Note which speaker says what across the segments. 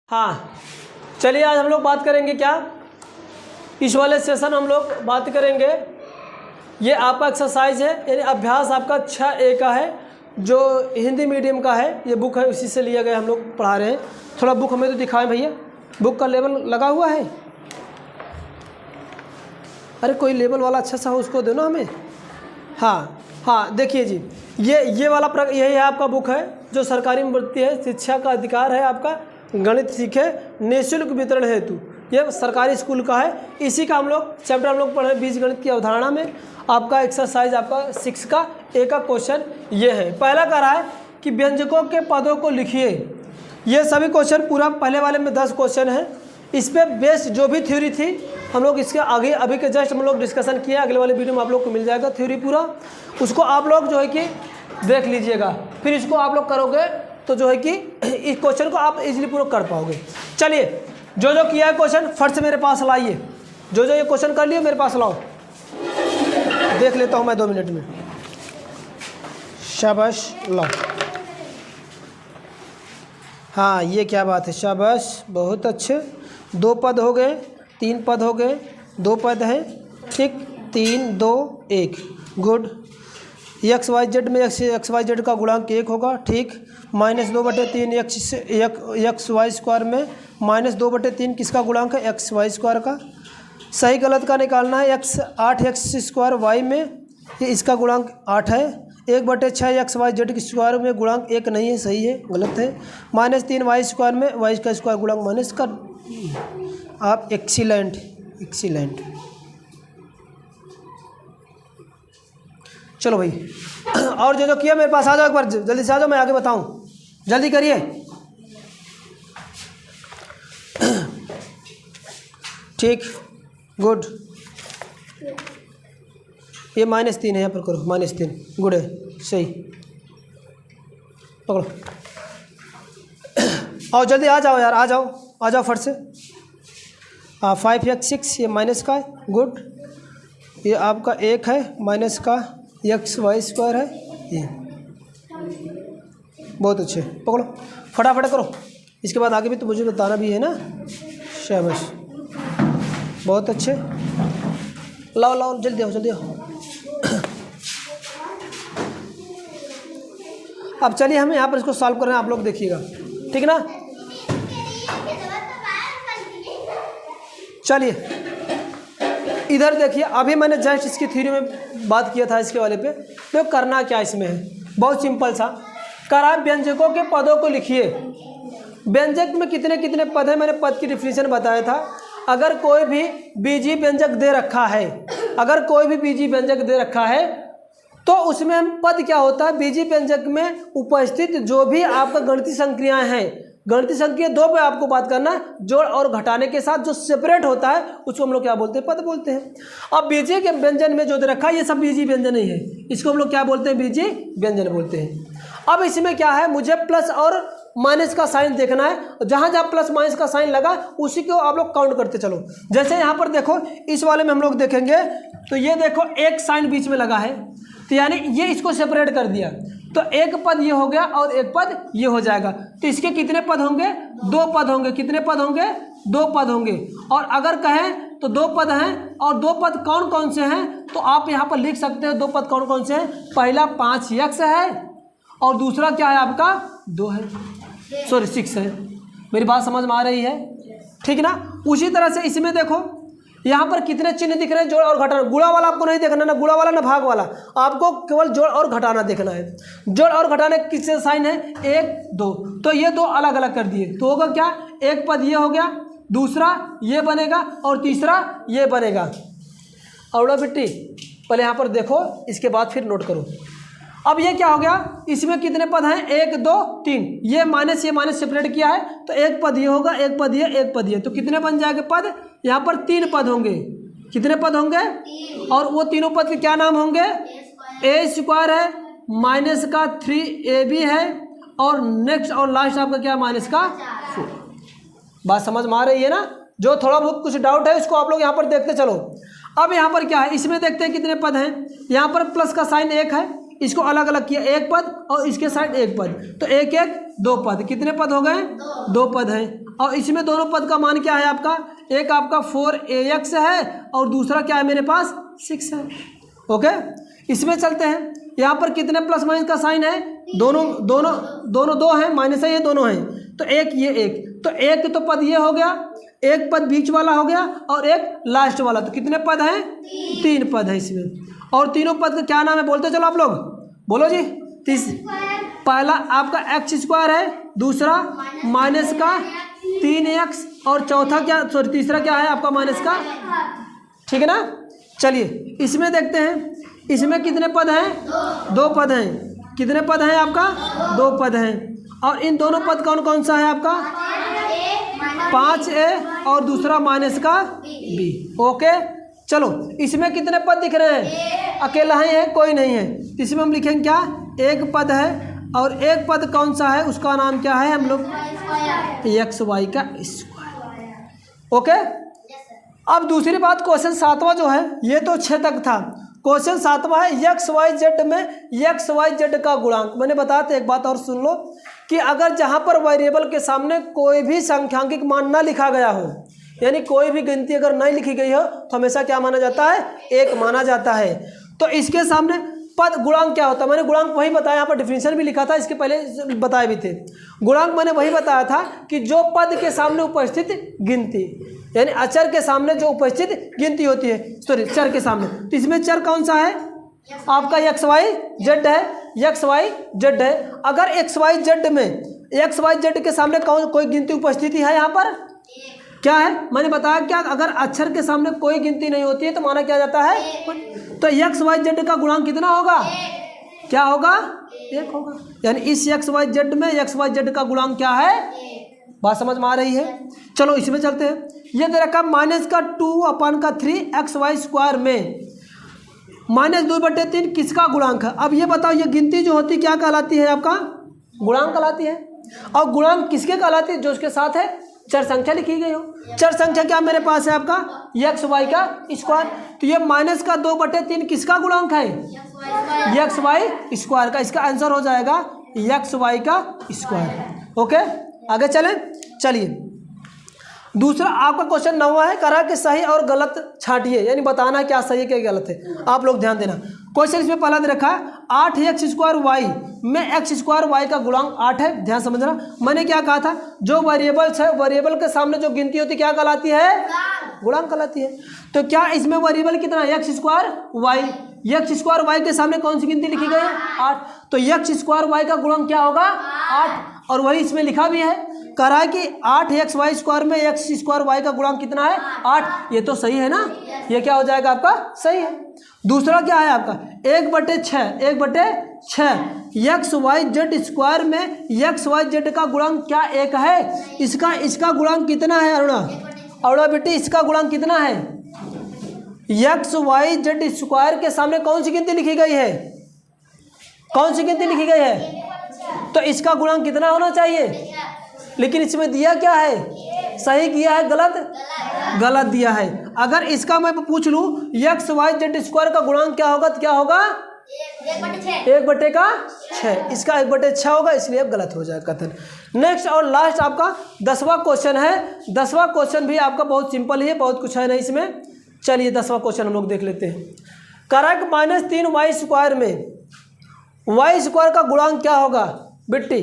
Speaker 1: हाँ, चलिए आज हम लोग बात करेंगे क्या, इस वाले सेशन हम लोग बात करेंगे, ये आपका एक्सरसाइज है यानी अभ्यास आपका 6A का है जो हिंदी मीडियम का है। ये बुक है, उसी से लिया गया, हम लोग पढ़ा रहे हैं। थोड़ा बुक हमें तो दिखाएं भैया, बुक का लेवल लगा हुआ है। अरे कोई लेवल वाला अच्छा सा हो उसको दो ना हमें। हाँ देखिए जी, ये वाला यही है आपका बुक है जो सरकारी में बढ़ती है। शिक्षा का अधिकार है आपका, गणित सीखे निःशुल्क वितरण हेतु, ये सरकारी स्कूल का है। इसी का हम लोग चैप्टर हम लोग पढ़े बीजगणित की अवधारणा में। आपका एक्सरसाइज आपका 6 का A का क्वेश्चन ये है। पहला कह रहा है कि व्यंजकों के पदों को लिखिए। ये सभी क्वेश्चन पूरा पहले वाले में 10 क्वेश्चन है। इस पर बेस्ड जो भी थ्योरी थी हम लोग इसके आगे अभी के जस्ट हम लोग डिस्कशन किया। अगले वाले वीडियो में आप लोग को मिल जाएगा थ्योरी पूरा, उसको आप लोग जो है कि देख लीजिएगा। फिर इसको आप लोग करोगे तो जो है कि इस क्वेश्चन को आप इजीली पूरा कर पाओगे। चलिए जो किया है क्वेश्चन फट से मेरे पास लाइए, जो ये क्वेश्चन कर लिए मेरे पास लाओ, देख लेता हूँ मैं 2 मिनट में। शाबाश, लाओ। हाँ ये क्या बात है, शाबाश, बहुत अच्छे। 2 पद हो गए, 3 पद हो गए, 2 पद हैं, ठीक। 3 2 1, गुड। एक्स वाई जेड में एक्स वाई जेड का गुणांक 1 होगा, ठीक। -2/3 एक्स वाई स्क्वायर में -2/3 किसका गुणांक है, एक्स वाई स्क्वायर का। सही गलत का निकालना है। 8 एक्स स्क्वायर वाई में ये इसका गुणांक 8 है। 1/6 एक्स वाई जेड के स्क्वायर में गुणांक 1 नहीं है, सही है, गलत है। -3 वाई स्क्वायर में वाई का स्क्वायर गुणांक माइनस का। आप एक्सीलेंट। चलो भाई, और जो किया मेरे पास आ जाओ, एक बार जल्दी से आ जाओ, मैं आगे बताऊं, जल्दी करिए। ठीक, गुड। ये -3 है, यहाँ पर करो -3, गुड है, सही। पकड़ो, आओ जल्दी आ जाओ यार, आ जाओ फट से। 5x6 ये माइनस का है, गुड। ये आपका 1 है, माइनस का एक्स वाई स्क्वायर है, ये बहुत अच्छे। पकड़ो, फटाफट करो, इसके बाद आगे भी तो मुझे बताना भी है ना। शाबाश, बहुत अच्छे। लाओ जल्दी आओ। अब चलिए हम यहाँ पर इसको सॉल्व कर रहे हैं, आप लोग देखिएगा, ठीक ना। चलिए इधर देखिए, अभी मैंने जस्ट इसकी थ्योरी में बात किया था इसके वाले पे। तो करना क्या इसमें है, बहुत सिंपल सा। करा व्यंजकों के पदों को लिखिए। व्यंजक में कितने पद है, मैंने पद की डिफिनीशन बताया था। अगर कोई भी बीजी व्यंजक दे रखा है, तो उसमें हम पद क्या होता है, बीजी व्यंजक में उपस्थित जो भी आपका गणितीय संक्रियाएं हैं, गणितीय संक्रिया 2 पे आपको बात करना है, जोड़ और घटाने के साथ जो सेपरेट होता है उसको हम लोग क्या बोलते हैं, पद बोलते हैं। अब बीजी के व्यंजन में जो दे रखा है ये सब बीजी व्यंजन ही है, इसको हम लोग क्या बोलते हैं, बीजी व्यंजन बोलते हैं। अब इसमें क्या है, मुझे प्लस और माइनस का साइन देखना है। जहाँ जहाँ प्लस माइनस का साइन लगा उसी को आप लोग काउंट करते चलो। जैसे यहाँ पर देखो, इस वाले में हम लोग देखेंगे तो ये देखो एक साइन बीच में लगा है, तो यानी ये इसको सेपरेट कर दिया, तो एक पद ये हो गया और एक पद ये हो जाएगा। तो इसके कितने पद होंगे, 2 पद होंगे। कितने पद होंगे, 2 पद होंगे। और अगर कहें तो 2 पद हैं, और 2 पद कौन कौन से हैं, तो आप यहाँ पर लिख सकते हैं 2 पद कौन कौन से हैं। पहला 5x है और दूसरा क्या है आपका 2 है, सॉरी 6 है। मेरी बात समझ में आ रही है, ठीक ना। उसी तरह से इसमें देखो, यहाँ पर कितने चिन्ह दिख रहे हैं, जोड़ और घटाना। गुणा वाला आपको नहीं देखना, ना गुणा वाला ना भाग वाला, आपको केवल जोड़ और घटाना देखना है। जोड़ और घटाने किससे साइन है, 1 2, तो ये 2 अलग अलग कर दिए, तो होगा क्या, एक पद ये हो गया, दूसरा ये बनेगा और तीसरा ये बनेगा। और बेटी पहले यहाँ पर देखो, इसके बाद फिर नोट करो। अब ये क्या हो गया, इसमें कितने पद हैं, 1 2 3, ये माइनस सेपरेट किया है, तो एक पद ये होगा, एक पद ये, तो कितने बन जाएंगे पद, यहाँ पर 3 पद होंगे। कितने पद होंगे, और वो तीनों पद के क्या नाम होंगे, a स्क्वायर है, माइनस का 3ab है, और नेक्स्ट और लास्ट आपका क्या, माइनस का 4। बात समझ में आ रही है ना। जो थोड़ा बहुत कुछ डाउट है उसको आप लोग यहाँ पर देखते चलो। अब यहाँ पर क्या है, इसमें देखते हैं कितने पद हैं। यहाँ पर प्लस का साइन 1 है, इसको अलग अलग किया, एक पद और इसके साइड एक पद, तो एक एक दो पद, कितने पद हो गए? दो पद हैं। और इसमें दोनों पद का मान क्या है आपका? एक आपका 4ax है और दूसरा क्या है मेरे पास? 6 है। ओके, इसमें चलते हैं। यहाँ पर कितने प्लस माइनस का साइन है? दोनों दोनों दोनों दो हैं, माइनस है, ये दोनों हैं, तो एक ये एक, तो एक तो पद ये हो गया, एक पद बीच वाला हो गया और एक लास्ट वाला, तो कितने पद हैं? 3 पद है इसमें। और तीनों पद का क्या नाम है बोलते चलो आप लोग, बोलो जी। पहला आपका x² है, दूसरा माइनस का 3x और चौथा क्या, सॉरी तीसरा क्या है आपका? माइनस का, ठीक है ना। चलिए इसमें देखते हैं, इसमें कितने पद हैं? 2 पद हैं। कितने पद हैं आपका? 2 पद हैं। और इन दोनों पद कौन कौन सा है आपका? 5a और दूसरा माइनस का b। ओके, चलो इसमें कितने पद दिख रहे हैं? अकेला है, कोई नहीं है, इसमें हम लिखेंगे क्या? एक पद है और एक पद कौन सा है? उसका नाम क्या है? हम लोग xy का स्क्वायर। ओके, अब दूसरी बात, क्वेश्चन 7वां जो है ये तो 6 तक था। क्वेश्चन 7वां है xyz में xyz का गुणांक। मैंने बताया था, एक बात और सुन लो कि अगर जहाँ पर वेरिएबल के सामने कोई भी संख्यांकिक मान ना लिखा गया हो, यानी कोई भी गिनती अगर नहीं लिखी गई हो, तो हमेशा क्या माना जाता है? 1 माना जाता है। तो इसके सामने पद गुणांक क्या होता है? मैंने गुणांक वही बताया, यहाँ पर डिफिनेशन भी लिखा था, इसके पहले बताए भी थे। गुणांक मैंने वही बताया था कि जो पद के सामने उपस्थित गिनती, यानी अचर के सामने जो उपस्थित गिनती होती है, सॉरी चर के सामने, तो इसमें चर कौन सा है आपका? xyz है, xyz है। अगर xyz में xyz के सामने कोई गिनती उपस्थिति है यहाँ पर क्या है? मैंने बताया क्या, अगर अक्षर के सामने कोई गिनती नहीं होती है तो माना क्या जाता है? तो xyz का गुणांक कितना होगा? क्या होगा? 1 होगा। यानी इस xyz में xyz का गुणांक क्या है? बात समझ में आ रही है? चलो इसमें चलते हैं। ये दे रखा माइनस का 2/3 xy² में -2/3 किसका गुणांक है? अब ये बताओ, ये गिनती जो होती क्या कहलाती है? आपका गुणांक कहलाती है। और गुणांक किसके कहलाती है? जो उसके साथ है चर संख्या लिखी गई हो। चर संख्या क्या मेरे पास है आपका? xy का स्क्वायर। तो ये -2/3 किसका गुणांक है? xy² का। इसका आंसर हो जाएगा xy का स्क्वायर। ओके, आगे चलें। चलिए दूसरा आपका क्वेश्चन 9वां है, करा कि सही और गलत छांटिए, यानी बताना क्या सही है क्या गलत है। आप लोग ध्यान देना, क्वेश्चन इसमें पहला दे रखा है 8x² में x² का गुणांक 8 है। ध्यान समझना, मैंने क्या कहा था? जो वेरिएबल्स है, वेरिएबल के सामने जो गिनती होती क्या कहलाती है? गुणांक कहलाती है। तो क्या इसमें वेरिएबल कितना है? x² y के सामने कौन सी गिनती लिखी गई है? 8। तो x² का गुणांक क्या होगा? 8। और वही इसमें लिखा भी है, कह रहा है कि 8xy² में x² का गुणांक कितना है? 8। ये तो सही है ना, ये क्या हो जाएगा आपका? सही है। दूसरा क्या है आपका? 1/6 xyz² में xyz का गुणांक क्या 1 है? इसका गुणांक कितना है अरुणा बेटी? इसका गुणांक कितना है? xyz² के सामने कौन सी गिनती लिखी गई है? कौन सी गिनती लिखी गई है? तो इसका गुणांक कितना होना चाहिए? लेकिन इसमें दिया क्या है? सही किया है, गलत दिया है। अगर इसका मैं पूछ लूँ xyz² का गुणांक क्या होगा, तो क्या होगा? 1/6। इसका 1/6 होगा, इसलिए अब गलत हो जाएगा कथन। नेक्स्ट और लास्ट आपका 10वां क्वेश्चन है। 10वां क्वेश्चन भी आपका बहुत सिंपल ही है, बहुत कुछ है नहीं इसमें। चलिए 10वां क्वेश्चन हम लोग देख लेते हैं। करक -3y² में y² का गुणांक क्या होगा बेटी?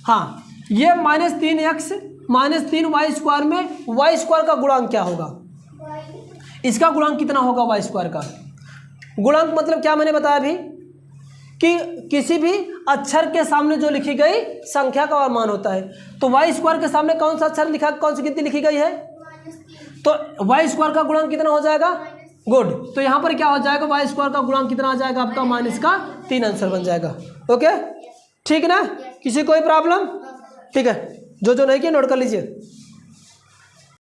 Speaker 1: हाँ, ये -3x -3y² में y² का गुणांक क्या होगा? इसका गुणांक कितना होगा y² का? गुणांक मतलब क्या मैंने बताया अभी कि किसी भी अक्षर के सामने जो लिखी गई संख्या का मान होता है। तो y² के सामने कौन सा अक्षर लिखा, कौन सी गिनती लिखी गई है? तो y² का गुणांक कितना हो जाएगा? गुड। तो यहाँ पर क्या हो जाएगा? y² का गुणांक कितना आ जाएगा आपका? -3 आंसर बन जाएगा। ओके, ठीक ना? किसी कोई प्रॉब्लम? ठीक है, जो नहीं किया नोट कर लीजिए।